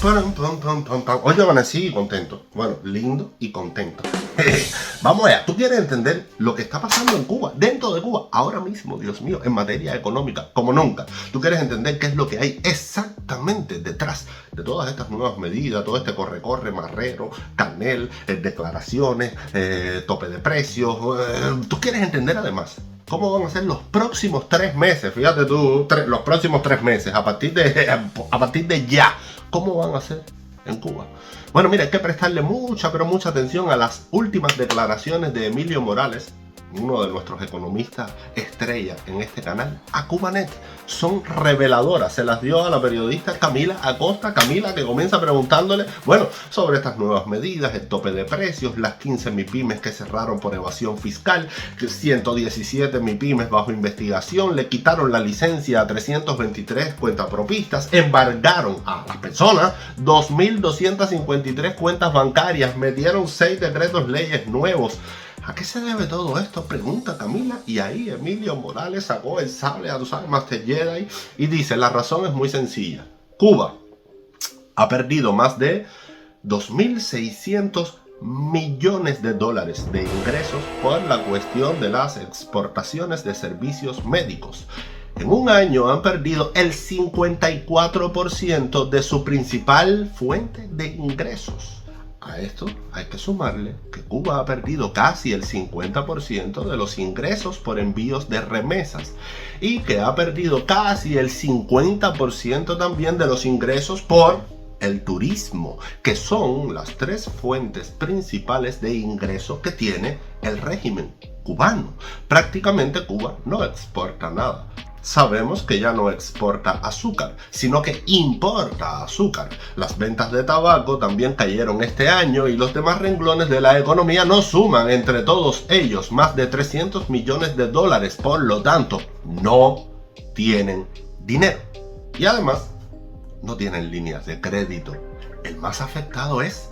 Hoy amanecí contento. Bueno, lindo y contento. Vamos allá. ¿Tú quieres entender lo que está pasando en Cuba, dentro de Cuba, ahora mismo, Dios mío, en materia económica, como nunca? ¿Tú quieres entender qué es lo que hay exactamente detrás de todas estas nuevas medidas, todo este corre-corre, marrero, canel, declaraciones, tope de precios? ¿Tú quieres entender además cómo van a ser los próximos 3 meses? Fíjate tú, los próximos 3 meses, a partir de ya, ¿cómo van a ser en Cuba? Bueno, mira, hay que prestarle mucha, pero mucha atención a las últimas declaraciones de Emilio Morales, uno de nuestros economistas estrella en este canal, a Cubanet. Son reveladoras. Se las dio a la periodista Camila Acosta. Camila, que comienza preguntándole, bueno, sobre estas nuevas medidas, el tope de precios, las 15 MIPYMES que cerraron por evasión fiscal, 117 MIPYMES bajo investigación, le quitaron la licencia a 323 cuentapropistas, embargaron a las personas 2.253 cuentas bancarias, metieron 6 decretos leyes nuevos. ¿A qué se debe todo esto? Pregunta Camila, y ahí Emilio Morales sacó el sable, tú sabes, Master Jedi, y dice, la razón es muy sencilla. Cuba ha perdido más de 2.600 millones de dólares de ingresos por la cuestión de las exportaciones de servicios médicos. En un año han perdido el 54% de su principal fuente de ingresos. A esto hay que sumarle que Cuba ha perdido casi el 50% de los ingresos por envíos de remesas y que ha perdido casi el 50% también de los ingresos por el turismo, que son las 3 fuentes principales de ingreso que tiene el régimen cubano. Prácticamente Cuba no exporta nada. Sabemos que ya no exporta azúcar, sino que importa azúcar. Las ventas de tabaco también cayeron este año y los demás renglones de la economía no suman entre todos ellos más de 300 millones de dólares. Por lo tanto, no tienen dinero. Y además, no tienen líneas de crédito. El más afectado es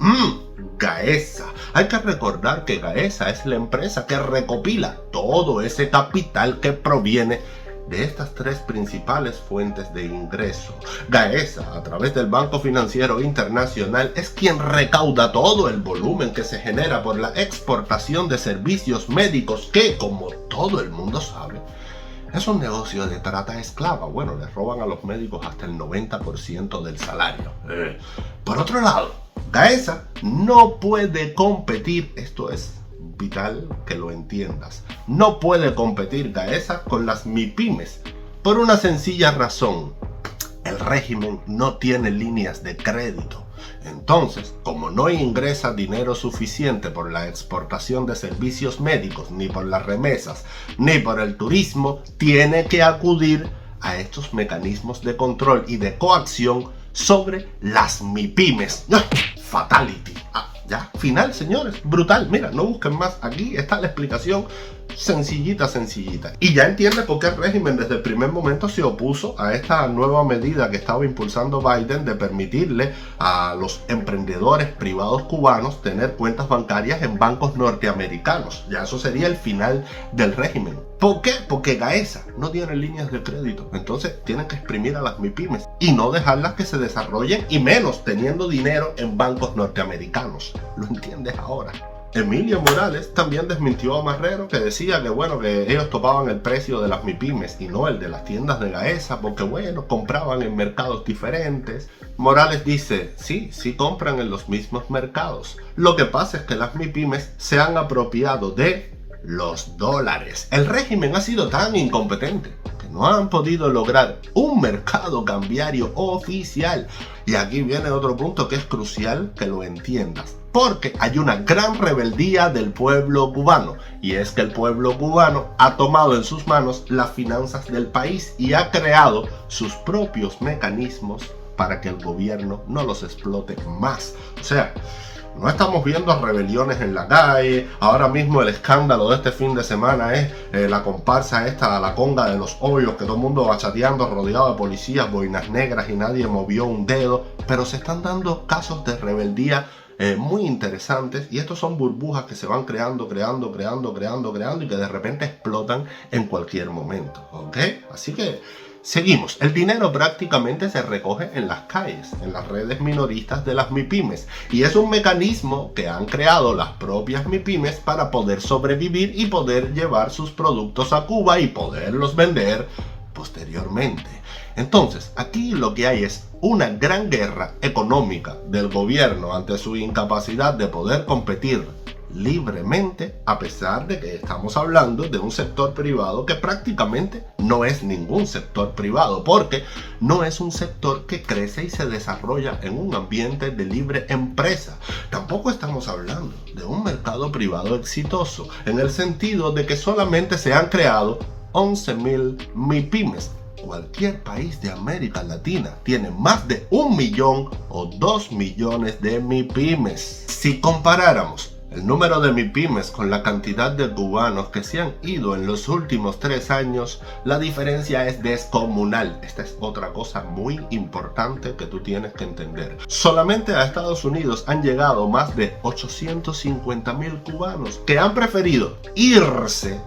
Gaesa. Hay que recordar que Gaesa es la empresa que recopila todo ese capital que proviene de estas 3 principales fuentes de ingreso. Gaesa, a través del Banco Financiero Internacional, es quien recauda todo el volumen que se genera por la exportación de servicios médicos que, como todo el mundo sabe, es un negocio de trata esclava. Bueno, les roban a los médicos hasta el 90% del salario. Por otro lado, Gaesa no puede competir, esto es vital que lo entiendas, no puede competir Gaesa con las MIPYMES por una sencilla razón: el régimen no tiene líneas de crédito. Entonces, como no ingresa dinero suficiente por la exportación de servicios médicos, ni por las remesas, ni por el turismo, tiene que acudir a estos mecanismos de control y de coacción sobre las MIPYMES. Fatality. Ya, final, señores, brutal. Mira, no busquen más, aquí está la explicación sencillita. Y ya entiendes por qué el régimen desde el primer momento se opuso a esta nueva medida que estaba impulsando Biden de permitirle a los emprendedores privados cubanos tener cuentas bancarias en bancos norteamericanos. Ya eso sería el final del régimen. ¿Por qué? Porque Gaesa no tiene líneas de crédito. Entonces tienen que exprimir a las MIPYMES y no dejarlas que se desarrollen, y menos teniendo dinero en bancos norteamericanos. ¿Lo entiendes ahora? Emilio Morales también desmintió a Marrero, que decía que bueno, que ellos topaban el precio de las MIPYMES y no el de las tiendas de Gaesa, porque bueno, compraban en mercados diferentes. Morales dice, sí compran en los mismos mercados. Lo que pasa es que las MIPYMES se han apropiado de los dólares. El régimen ha sido tan incompetente que no han podido lograr un mercado cambiario oficial. Y aquí viene otro punto que es crucial que lo entiendas, porque hay una gran rebeldía del pueblo cubano, y es que el pueblo cubano ha tomado en sus manos las finanzas del país y ha creado sus propios mecanismos para que el gobierno no los explote más. O sea, no estamos viendo rebeliones en la calle. Ahora mismo el escándalo de este fin de semana es la comparsa esta, la conga de los hoyos, que todo el mundo bachateando rodeado de policías, boinas negras, y nadie movió un dedo. Pero se están dando casos de rebeldía muy interesantes, y estos son burbujas que se van creando y que de repente explotan en cualquier momento, ¿ok? Así que Seguimos, el dinero prácticamente se recoge en las calles, en las redes minoristas de las MIPYMES, y es un mecanismo que han creado las propias MIPYMES para poder sobrevivir y poder llevar sus productos a Cuba y poderlos vender posteriormente. Entonces, aquí lo que hay es una gran guerra económica del gobierno ante su incapacidad de poder competir libremente, a pesar de que estamos hablando de un sector privado que prácticamente no es ningún sector privado, porque no es un sector que crece y se desarrolla en un ambiente de libre empresa. Tampoco estamos hablando de un mercado privado exitoso, en el sentido de que solamente se han creado 11.000 MIPYMES. Cualquier país de América Latina tiene más de 1 millón o 2 millones de MIPYMES. Si comparáramos el número de MIPYMES con la cantidad de cubanos que se han ido en los últimos 3 años, la diferencia es descomunal. Esta es otra cosa muy importante que tú tienes que entender. Solamente a Estados Unidos han llegado más de 850.000 cubanos que han preferido irse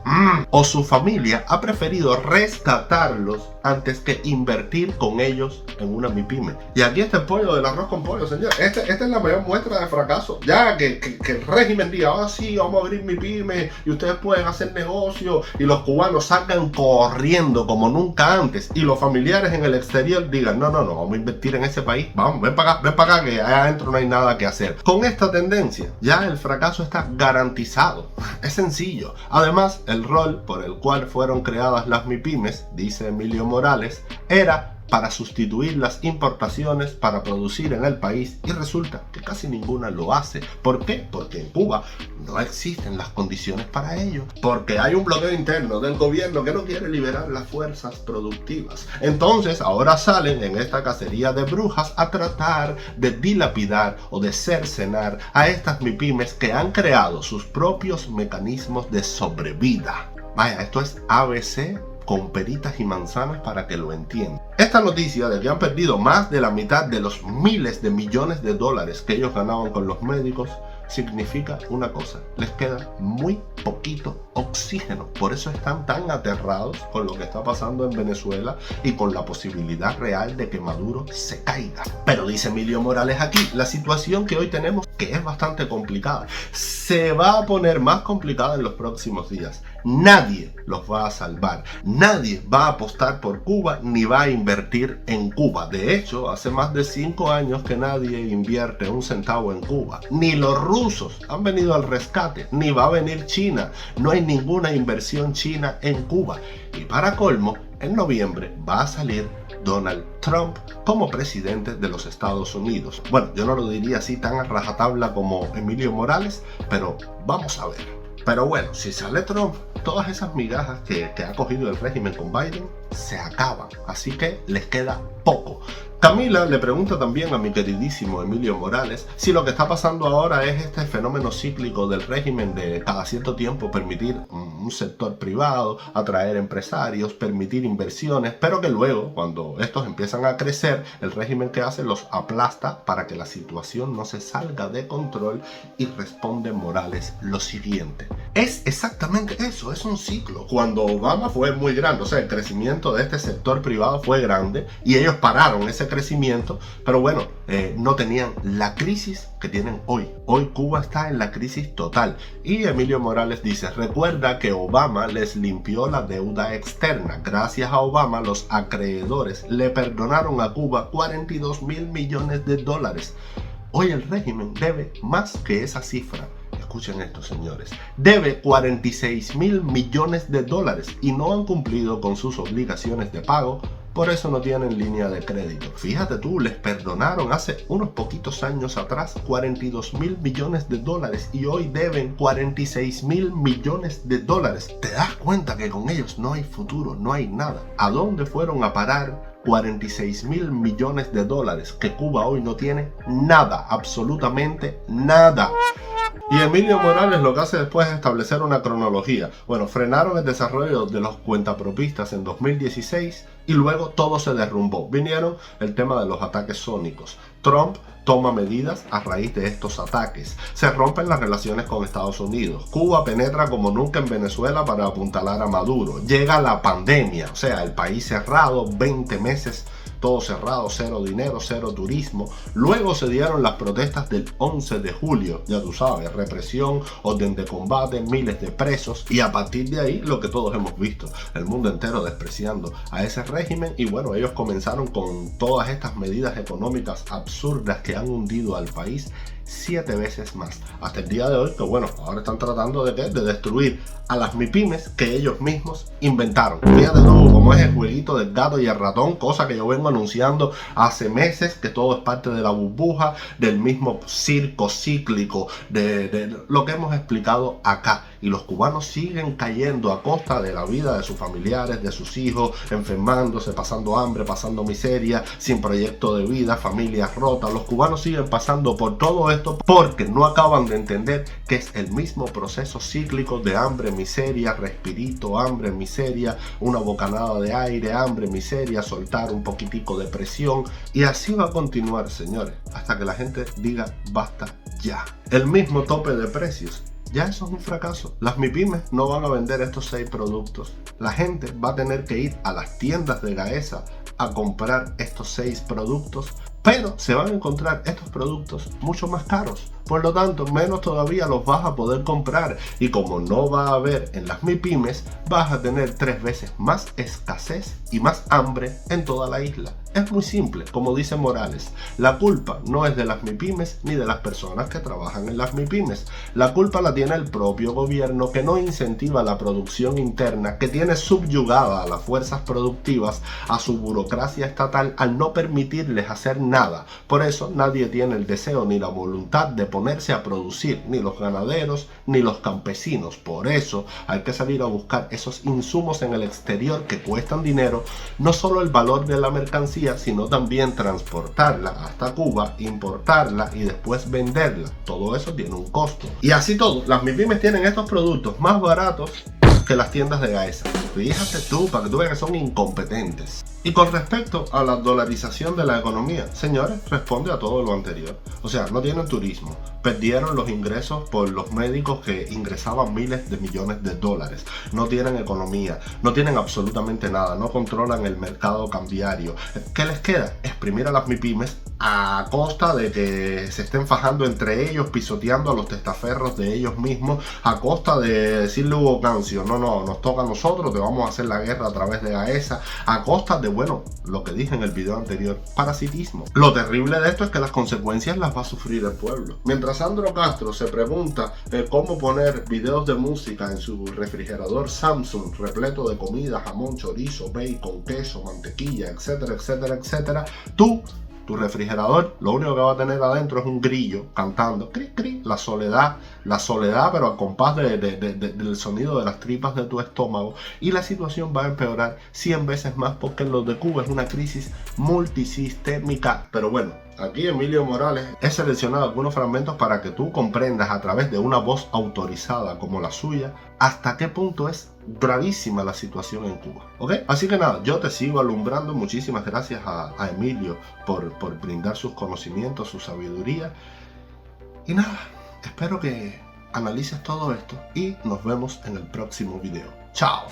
o su familia ha preferido rescatarlos antes que invertir con ellos en una MIPYME. Y aquí está el pollo del arroz con pollo, señor. Esta es la mayor muestra de fracaso. Ya que el régimen diga, sí, vamos a abrir MIPYME y ustedes pueden hacer negocio, y los cubanos salgan corriendo como nunca antes, y los familiares en el exterior digan, no, vamos a invertir en ese país, vamos, ven para acá que allá adentro no hay nada que hacer. Con esta tendencia, ya el fracaso está garantizado. Es sencillo. Además, el rol por el cual fueron creadas las MIPYMES, dice Emilio Morales, era para sustituir las importaciones para producir en el país, y resulta que casi ninguna lo hace. ¿Por qué? Porque en Cuba no existen las condiciones para ello, porque hay un bloqueo interno del gobierno que no quiere liberar las fuerzas productivas. Entonces ahora salen en esta cacería de brujas a tratar de dilapidar o de cercenar a estas MIPYMES que han creado sus propios mecanismos de sobrevida. Vaya, esto es ABC con peritas y manzanas para que lo entiendan. Esta noticia de que han perdido más de la mitad de los miles de millones de dólares que ellos ganaban con los médicos significa una cosa: les queda muy poquito oxígeno. Por eso están tan aterrados con lo que está pasando en Venezuela y con la posibilidad real de que Maduro se caiga. Pero dice Emilio Morales aquí, la situación que hoy tenemos, que es bastante complicada, se va a poner más complicada en los próximos días. Nadie los va a salvar, nadie va a apostar por Cuba ni va a invertir en Cuba. De hecho, hace más de 5 años que nadie invierte un centavo en Cuba. Ni los rusos han venido al rescate, ni va a venir China. No hay ninguna inversión china en Cuba. Y para colmo, en noviembre va a salir Donald Trump como presidente de los Estados Unidos. Bueno, yo no lo diría así tan a rajatabla como Emilio Morales, pero vamos a ver. Pero bueno, si sale Trump, todas esas migajas que ha cogido el régimen con Biden se acaban, así que les queda poco. Camila le pregunta también a mi queridísimo Emilio Morales si lo que está pasando ahora es este fenómeno cíclico del régimen de cada cierto tiempo permitir un sector privado, atraer empresarios, permitir inversiones, pero que luego, cuando estos empiezan a crecer, el régimen que hace los aplasta para que la situación no se salga de control. Y responde Morales lo siguiente: es exactamente eso, es un ciclo. Cuando Obama fue muy grande, o sea, el crecimiento de este sector privado fue grande y ellos pararon ese crecimiento, pero bueno, no tenían la crisis que tienen hoy. Hoy Cuba está en la crisis total. Y Emilio Morales dice, recuerda que Obama les limpió la deuda externa. Gracias a Obama, los acreedores le perdonaron a Cuba 42.000 millones de dólares. Hoy el régimen debe más que esa cifra. Escuchen esto, señores. Debe 46.000 millones de dólares y no han cumplido con sus obligaciones de pago. Por eso no tienen línea de crédito. Fíjate tú, les perdonaron hace unos poquitos años atrás 42.000 millones de dólares y hoy deben 46.000 millones de dólares. ¿Te das cuenta que con ellos no hay futuro, no hay nada? ¿A dónde fueron a parar 46.000 millones de dólares que Cuba hoy no tiene? Nada, absolutamente nada. Y Emilio Morales lo que hace después es establecer una cronología. Bueno, frenaron el desarrollo de los cuentapropistas en 2016 y luego todo se derrumbó. Vinieron el tema de los ataques sónicos. Trump toma medidas a raíz de estos ataques. Se rompen las relaciones con Estados Unidos. Cuba penetra como nunca en Venezuela para apuntalar a Maduro. Llega la pandemia, o sea, el país cerrado, 20 meses todo cerrado, cero dinero, cero turismo. Luego se dieron las protestas del 11 de julio, ya tú sabes, represión, orden de combate, miles de presos, y a partir de ahí lo que todos hemos visto, el mundo entero despreciando a ese régimen. Y bueno, ellos comenzaron con todas estas medidas económicas absurdas que han hundido al país 7 veces más, hasta el día de hoy, que bueno, ahora están tratando de destruir a las MIPYMES que ellos mismos inventaron. Fíjate tú cómo es el jueguito del gato y el ratón, cosa que yo vengo anunciando hace meses, que todo es parte de la burbuja, del mismo circo cíclico, de lo que hemos explicado acá. Y los cubanos siguen cayendo a costa de la vida de sus familiares, de sus hijos, enfermándose, pasando hambre, pasando miseria, sin proyecto de vida, familias rotas. Los cubanos siguen pasando por todo esto porque no acaban de entender que es el mismo proceso cíclico de hambre, miseria, respirito, hambre, miseria, una bocanada de aire, hambre, miseria, soltar un poquitico de presión. Y así va a continuar, señores, hasta que la gente diga basta ya. El mismo tope de precios. Ya eso es un fracaso. Las MIPYMES no van a vender estos 6 productos. La gente va a tener que ir a las tiendas de Gaesa a comprar estos 6 productos, pero se van a encontrar estos productos mucho más caros. Por lo tanto, menos todavía los vas a poder comprar. Y como no va a haber en las MIPYMES, vas a tener 3 veces más escasez y más hambre en toda la isla. Es muy simple, como dice Morales. La culpa no es de las MIPYMES ni de las personas que trabajan en las MIPYMES. La culpa la tiene el propio gobierno, que no incentiva la producción interna, que tiene subyugada a las fuerzas productivas, a su burocracia estatal, al no permitirles hacer nada. Por eso nadie tiene el deseo ni la voluntad de ponerse a producir, ni los ganaderos ni los campesinos. Por eso hay que salir a buscar esos insumos en el exterior que cuestan dinero, no solo el valor de la mercancía, sino también transportarla hasta Cuba, importarla y después venderla. Todo eso tiene un costo. Y así todo, las MIPYMES tienen estos productos más baratos que las tiendas de Gaesa. Fíjate tú, para que tú veas que son incompetentes. Y con respecto a la dolarización de la economía, señores, responde a todo lo anterior. O sea, no tienen turismo, perdieron los ingresos por los médicos que ingresaban miles de millones de dólares, no tienen economía, no tienen absolutamente nada, no controlan el mercado cambiario. ¿Qué les queda? Exprimir a las MIPYMES a costa de que se estén fajando entre ellos, pisoteando a los testaferros de ellos mismos, a costa de decirle a Hugo Cancio, no, nos toca a nosotros, te vamos a hacer la guerra a través de Gaesa, a costa de, bueno, lo que dije en el video anterior, parasitismo. Lo terrible de esto es que las consecuencias las va a sufrir el pueblo. Mientras Sandro Castro se pregunta cómo poner videos de música en su refrigerador Samsung repleto de comida, jamón, chorizo, bacon, queso, mantequilla, etcétera, etcétera, etcétera, tu refrigerador lo único que va a tener adentro es un grillo cantando cri cri, la soledad, pero al compás del sonido de las tripas de tu estómago, y la situación va a empeorar 100 veces más porque en lo de Cuba es una crisis multisistémica. Pero bueno, aquí Emilio Morales he seleccionado algunos fragmentos para que tú comprendas a través de una voz autorizada como la suya hasta qué punto es gravísima la situación en Cuba, ¿ok? Así que nada, yo te sigo alumbrando. Muchísimas gracias a Emilio por brindar sus conocimientos, su sabiduría. Y nada, espero que analices todo esto y nos vemos en el próximo video. ¡Chao!